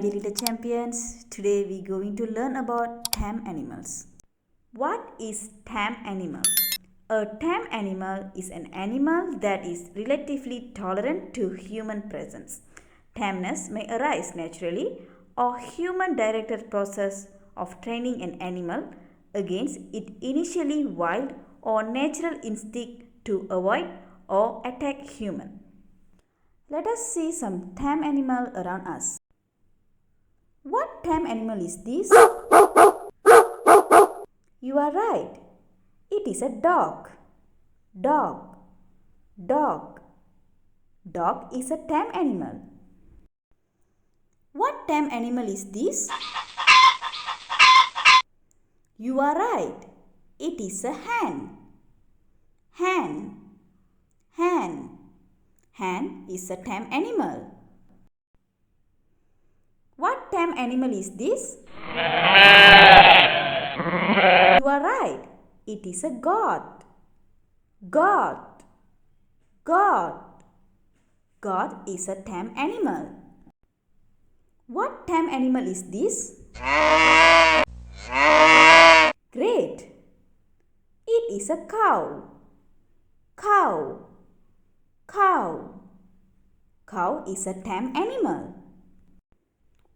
dear little champions. Today we are going to learn about tame animals. What is tame animal? A tame animal is an animal that is relatively tolerant to human presence. Tameness may arise naturally or human-directed process of training an animal against its initially wild or natural instinct to avoid or attack human. Let us see some tame animal around us. What tame animal is this? You are right. It is a dog. Dog. Dog. Dog is a tame animal. What tame animal is this? You are right. It is a hen. Hen. Hen. Hen is a tame animal. What tame animal is this? You are right. It is a goat. Goat. Goat. Goat is a tame animal. What tame animal is this? Great. It is a cow. Cow. Cow. Cow is a tame animal.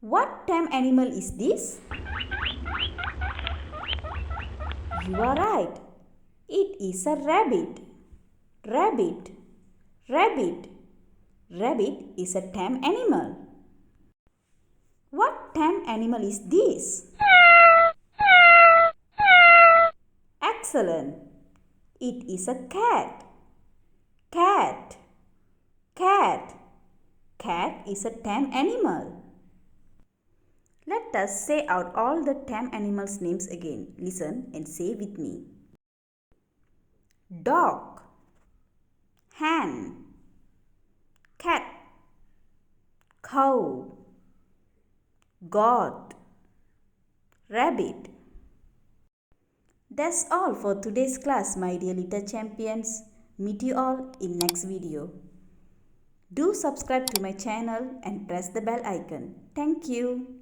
What tame animal is this? You are right. It is a rabbit. Rabbit. Rabbit. Rabbit is a tame animal. What tame animal is this? Excellent. It is a cat. Cat. Cat. Cat is a tame animal. Let us say out all the tame animals' names again. Listen and say with me. Dog. Hen. Cat. Cow. Goat. Rabbit. That's all for today's class, my dear little champions. Meet you all in next video. Do subscribe to my channel and press the bell icon. Thank you.